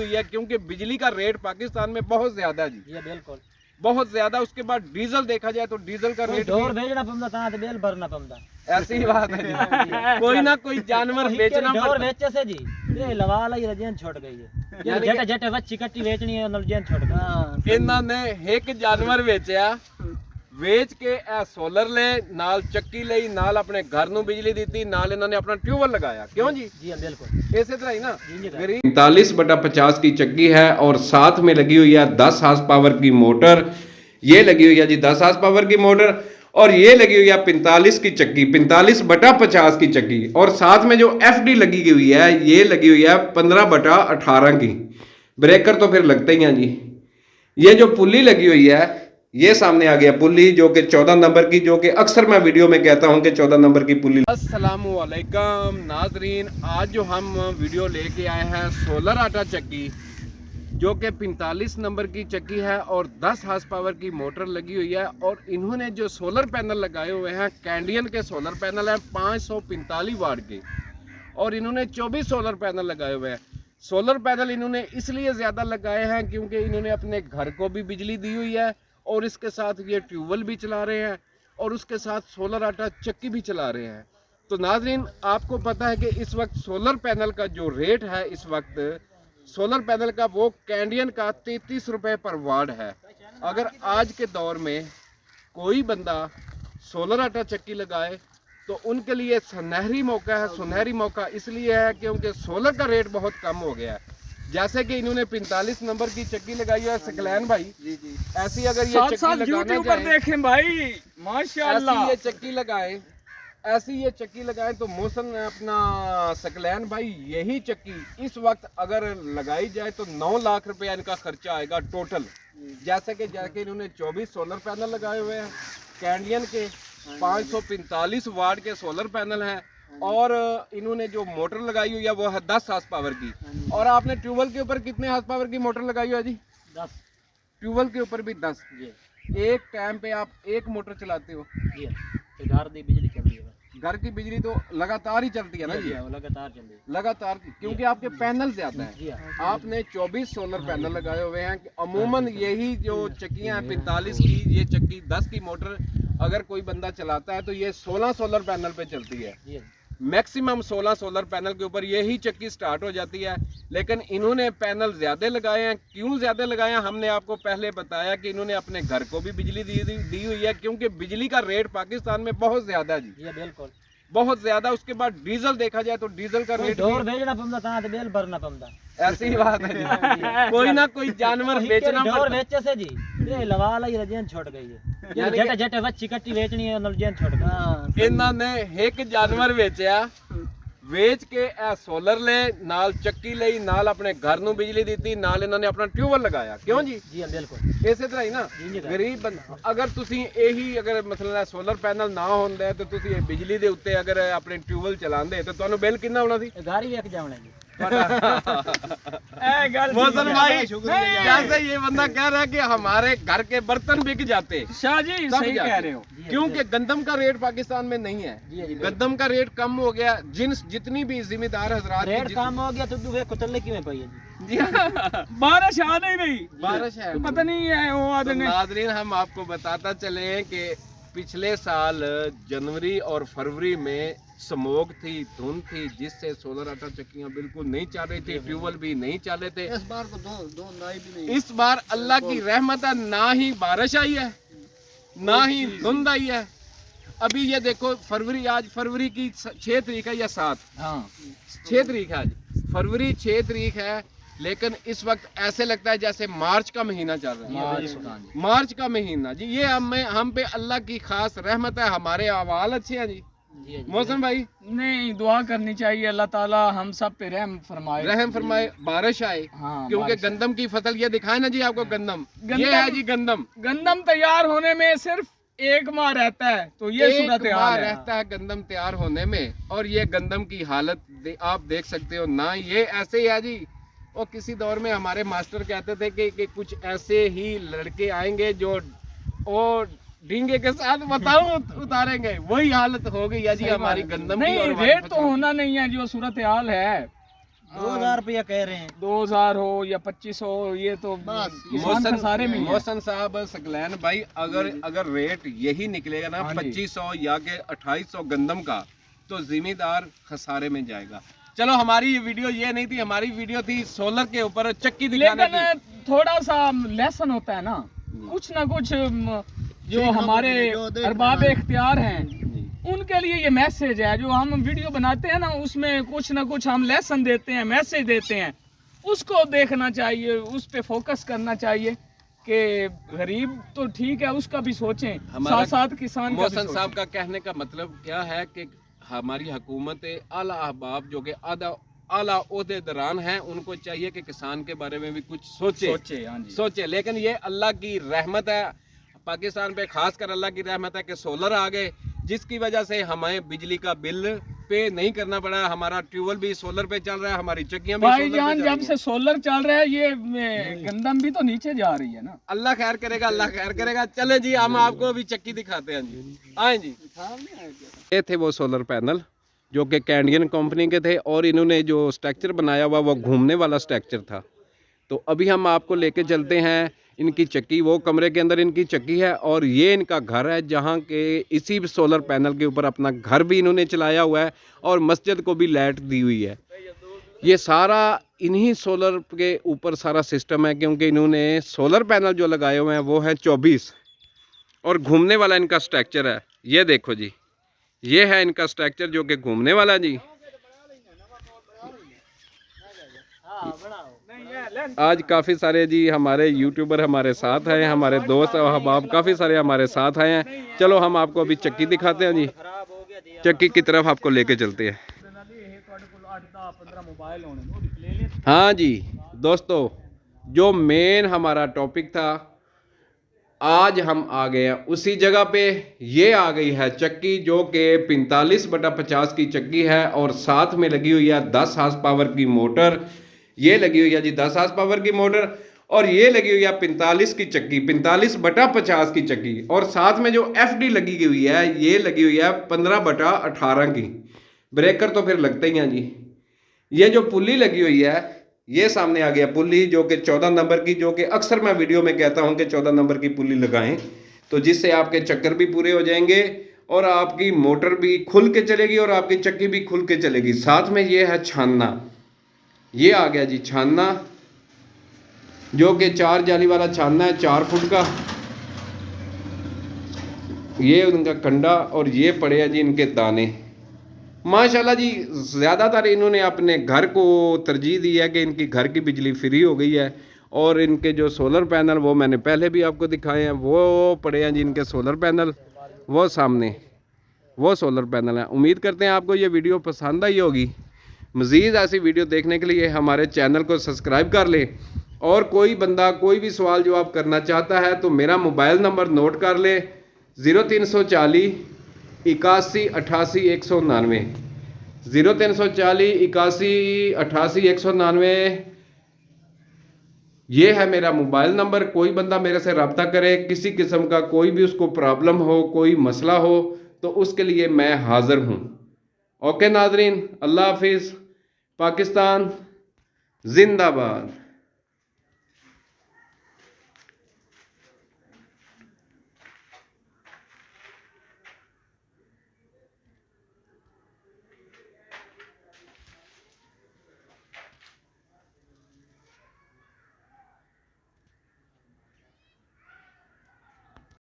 है क्योंकि बिजली का रेट पाकिस्तान में बहुत ज्यादा है जी। ये बिल्कुल बहुत ज्यादा। उसके बाद डीजल देखा जाए तो डीजल का रेट डोर भेजना पड़ता था तो बेल भरना पड़ता। ऐसी बात है जी। कोई ना कोई जानवर बेचना डोर बेचे से जी ये लवा लाई रजन छोड़ गई है। जटे जटे बच्ची कट्टी बेचनी है नलजन छोड़ गई। इन्होंने एक जानवर बेचया ਵੇਚ ਕੇ ਇਹ ਸੋਲਰ ਲੈ ਨਾਲ ਚੱਕੀ ਲਈ ਨਾਲ ਆਪਣੇ ਘਰ ਨੂੰ ਬਿਜਲੀ ਦਿੱਤੀ ਨਾਲ ਇਹਨਾਂ ਨੇ ਆਪਣਾ ट्यूबवेल लगाया। क्यों जी? जी बिल्कुल ऐसे तरह ही ना। 45/50 की चक्की है और साथ में लगी हुई है 10 हार्स पावर की मोटर। ये लगी हुई है जी 10 हार्स पावर की मोटर और ये लगी हुई है 45 की चक्की 45/50 की चक्की और साथ में जो FD लगी हुई है ये लगी हुई है 15/18 की। ब्रेकर तो फिर लगते ही हैं जी। ये जो पुली लगी हुई है ये सामने आ गया पुली जो कि 14 नंबर की, जो कि अक्सर मैं वीडियो में कहता हूं कि 14 नंबर की पुली। अस्सलामु अलैकुम नाजरीन, आज जो हम वीडियो लेके आए हैं सोलर आटा चक्की जो कि 45 नंबर की चक्की है और 10 हार्स पावर की मोटर लगी हुई है और इन्होंने जो सोलर पैनल लगाए हुए हैं कैंडियन के सोलर पैनल हैं 545 वाट के और इन्होंने 24 सोलर पैनल लगाए हुए हैं। सोलर पैनल इन्होंने इसलिए ज़्यादा लगाए हैं क्योंकि इन्होंने अपने घर को भी बिजली दी हुई है और इसके साथ ये ट्यूबवेल भी चला रहे हैं और उसके साथ सोलर आटा चक्की भी चला रहे हैं। तो नाजरीन आपको पता है कि इस वक्त सोलर पैनल का जो रेट है इस वक्त सोलर पैनल का वो कैंडियन का 33 रुपये पर वाट है। अगर आज के दौर में कोई बंदा सोलर आटा चक्की लगाए तो उनके लिए सुनहरी मौका है। सुनहरी मौका इसलिए है क्योंकि सोलर का रेट बहुत कम हो गया है। जैसे कि इन्होंने 45 नंबर की चक्की लगाई है सकलैन भाई जी जी। ऐसी अगर ये चक्की लगाना चाहे देखें भाई माशाल्लाह ये चक्की लगाए ऐसी ये चक्की लगाए तो मौसम अपना सकलैन भाई यही चक्की इस वक्त अगर लगाई जाए तो 9 लाख रुपया इनका खर्चा आएगा टोटल। जैसे कि इन्होंने 24 सोलर पैनल लगाए हुए हैं कैंडियन के 545 वाट के सोलर पैनल हैं और इन्होंने जो मोटर लगाई हुई है वो है 10 हार्स पावर की। और आपने ट्यूबवेल के ऊपर कितने हार्स पावर की मोटर लगाई हुई है जी? 10। ट्यूबवेल के ऊपर भी 10 जी। एक टाइम पे आप एक मोटर चलाते हो जी तो घर दी बिजली चल रही है। घर की बिजली तो लगातार ही चलती है ना जी? लगातार चल रही है लगातार क्योंकि आपके पैनल ज्यादा हैं। आपने 24 सोलर पैनल लगाए हुए हैं। अमूमन यही जो चक्कियां हैं 45 की ये चक्की 10 की मोटर अगर कोई बंदा चलाता है तो ये 16 सोलर पैनल पे चलती है। मैक्सिमम 16 सोलर पैनल के ऊपर यही चक्की स्टार्ट हो जाती है। लेकिन इन्होंने पैनल ज़्यादा लगाए हैं। क्यों ज़्यादा लगाए हैं हमने आपको पहले बताया कि इन्होंने अपने घर को भी बिजली दी हुई है क्योंकि बिजली का रेट पाकिस्तान में बहुत ज़्यादा है जी। ये बिल्कुल बहुत ज़्यादा। उसके बाद डीजल देखा जाए तो डीजल का रेट डोर भेजना पड़ता था तो बेल भरना पड़ता। ऐसी बात है जी। कोई ना कोई जानवर बेचना डोर बेचे से जी ये लवा लाई रजन छोड़ गई है। जटे जटे बच्ची कट्टी बेचनी है नलजन छोड़ गई। इन्होंने एक जानवर बेचया ਵੇਚ ਕੇ ਇਹ ਸੋਲਰ ਲੈ ਨਾਲ ਚੱਕੀ ਲਈ ਨਾਲ ਆਪਣੇ ਘਰ ਨੂੰ ਬਿਜਲੀ ਦਿੱਤੀ ਨਾਲ ਇਹਨਾਂ ਨੇ ਆਪਣਾ ट्यूबवेल लगाया। क्यों जी? जी बिल्कुल ਇਸੇ ਤਰ੍ਹਾਂ ਹੀ ਨਾ ਗਰੀਬ ਬੰਦਾ ਅਗਰ ਤੁਸੀਂ ਇਹੀ ਅਗਰ ਮਸਲਾ ਸੋਲਰ ਪੈਨਲ ਨਾ ਹੁੰਦੇ ਤੇ ਤੁਸੀਂ ਇਹ ਬਿਜਲੀ ਦੇ ਉੱਤੇ ਅਗਰ ਆਪਣੇ ट्यूबवेल ਚਲਾਉਂਦੇ ਤਾਂ ਤੁਹਾਨੂੰ ਬਿੱਲ ਕਿੰਨਾ ਆਉਣਾ ਸੀ? घर ही वेख जावना जी। मौसम भाई जैसे ये बंदा कह रहा है कि हमारे घर के बर्तन बिक जाते। शाह जी सही कह रहे हो क्योंकि गंदम का रेट पाकिस्तान में नहीं है। गंदम का रेट कम हो गया। जितनी भी जिम्मेदार हजरात रेट कम हो गया तो दुबे कुतले क्यों पाई है जी? बारिश आ नहीं रही। बारिश है पता नहीं है वो आदमी। नाज़रीन हम आपको बताता चले कि पिछले साल जनवरी और फरवरी में स्मोक थी, धुंध थी जिससे सोलर आटा चक्कियां बिल्कुल नहीं चल रही थी। ट्यूबवेल भी नहीं चल रहे थे। इस बार तो दो नाई भी नहीं। इस बार अल्लाह की रहमत है ना ही बारिश आई है ना ही धुंध आई है। अभी ये देखो फरवरी आज फरवरी की 6 तारीख है या 7? हाँ 6 तारीख है आज। फरवरी 6 तारीख है लेकिन इस वक्त ऐसे लगता है जैसे मार्च का महीना चल रहा है। मार्च का महीना जी। ये हम पे अल्लाह की खास रहमत है। हमारे अवाल अच्छे हैं जी। मौसम भाई नहीं दुआ करनी चाहिए अल्लाह ताला हम सब पे रहम फरमाए बारिश आए। हाँ, क्योंकि गंदम की फसल ये दिखाए ना जी आपको गंदम ये है जी गंदम तैयार होने में सिर्फ 1 माह रहता है तो ये सूरत हाल रहता है गंदम तैयार होने में। और ये गंदम की हालत आप देख सकते हो ना। ये ऐसे ही है जी। और किसी दौर में हमारे मास्टर कहते थे कि कुछ ऐसे ही लड़के आएंगे जो और डींगे के साथ बताऊं उतारेंगे। वही हालत हो गई है जी हमारी गंदम नहीं की। रेट तो होना नहीं है जो सूरत हाल है ₹2000 कह रहे हैं। 2000 हो या 2500 हो, ये तो बस, किसान खसारे में ही है। मोहसन साहब सकलैन भाई, अगर रेट यही निकलेगा ना हाँ जी। 2500 या के 2800 गंदम का, तो जिम्मेदार खसारे में जाएगा। चलो हमारी ये वीडियो ये नहीं थी, हमारी वीडियो थी सोलर के ऊपर चक्की दिखाने की। लेकिन थोड़ा सा लेसन होता है ना, कुछ ना कुछ जो सीखना हमारे पड़ेगा, जो देखना अरबाब है। इख्तियार हैं उनके लिए ये मैसेज है। जो हम वीडियो बनाते हैं ना, उसमें कुछ ना कुछ हम लेसन देते हैं, मैसेज देते हैं, उसको देखना चाहिए, उस पे फोकस करना चाहिए कि गरीब तो ठीक है, उसका भी सोचें, हमारा साथ साथ किसान का भी मोहसन सोचें। साहब का कहने का मतलब क्या है कि हमारी हुकूमत आला अहबाब जो कि आला ओहदेदारान हैं, उनको चाहिए कि किसान के बारे में भी कुछ सोचे, हाँ जी। सोचे। लेकिन ये अल्लाह की रहमत है, पाकिस्तान पे खास कर अल्लाह की रहमत है कि सोलर आ गए, जिसकी वजह से हमें बिजली का बिल पे नहीं करना पड़ा। हमारा ट्यूबवेल भी सोलर पे चल रहा है, हमारी चक्कियां भी सोलर पे भाईजान चल जब रही से हैं। सोलर चल रहा है, ये गंदम भी तो नीचे जा रही है ना। अल्लाह खैर करेगा, अल्लाह खैर करेगा। चले जी, हम आपको अभी चक्की दिखाते हैं जी, आए जी। ये थे वो सोलर पैनल जो कि कैंडियन कंपनी के थे, और इन्होंने जो स्ट्रक्चर बनाया हुआ वो घूमने वाला स्ट्रक्चर था। तो अभी हम आपको लेके चलते हैं इनकी चक्की, वो कमरे के अंदर इनकी चक्की है, और ये इनका घर है जहाँ के इसी सोलर पैनल के ऊपर अपना घर भी इन्होंने चलाया हुआ है, और मस्जिद को भी लाइट दी हुई है। ये सारा इन्हीं सोलर के ऊपर सारा सिस्टम है, क्योंकि इन्होंने सोलर पैनल जो लगाए हुए हैं वो हैं 24, और घूमने वाला इनका स्ट्रक्चर है। ये देखो जी, ये है इनका स्ट्रक्चर जो कि घूमने वाला जी। आज काफ़ी सारे जी हमारे यूट्यूबर हमारे साथ हैं, हमारे दोस्त और अहबाब काफ़ी सारे हमारे साथ आए हैं। चलो हम आपको अभी चक्की दिखाते हैं जी, चक्की की तरफ आपको लेके चलते हैं। हाँ जी दोस्तों, जो मेन हमारा टॉपिक था, आज हम आ गए हैं उसी जगह पे। ये आ गई है चक्की जो कि 45/50 की चक्की है, और साथ में लगी हुई है 10 हार्स पावर की मोटर। ये लगी हुई है जी 10 हार्स पावर की मोटर, और ये लगी हुई है 45 की चक्की, 45/50 की चक्की, और साथ में जो FD लगी हुई है ये लगी हुई है 15/18 की। ब्रेकर तो फिर लगते ही हैं जी। ये जो पुल्ली लगी हुई है, ये सामने आ गया पुल्ली जो कि 14 नंबर की, जो कि अक्सर मैं वीडियो में कहता हूं कि 14 नंबर की पुल्ली लगाएं, तो जिससे आपके चक्कर भी पूरे हो जाएंगे, और आपकी मोटर भी खुल के चलेगी, और आपकी चक्की भी खुल के चलेगी। साथ में ये है छानना, ये आ गया जी छानना, जो कि 4 जाली वाला छानना है, 4 फुट का। ये उनका कंडा, और ये पड़े हैं जी इनके दाने। माशाल्लाह जी, ज़्यादातर इन्होंने अपने घर को तरजीह दी है कि इनकी घर की बिजली फ्री हो गई है, और इनके जो सोलर पैनल वो मैंने पहले भी आपको दिखाए हैं, वो पड़े हैं जी इनके सोलर पैनल, वो सामने वो सोलर पैनल हैं। उम्मीद करते हैं आपको ये वीडियो पसंद आई होगी। मज़ीद ऐसी वीडियो देखने के लिए हमारे चैनल को सब्सक्राइब कर लें, और कोई बंदा कोई भी सवाल जवाब करना चाहता है तो मेरा मोबाइल नंबर नोट कर ले, 0340 81 88 199, 0340 81 88 199। ये है मेरा मोबाइल नंबर। कोई बंदा मेरे से रब्ता करे, किसी किस्म का कोई भी उसको प्रॉब्लम हो, कोई मसला हो, तो उसके लिए मैं हाज़िर हूँ। ओके नाजरीन, अल्लाह हाफिज़, पाकिस्तान जिंदाबाद।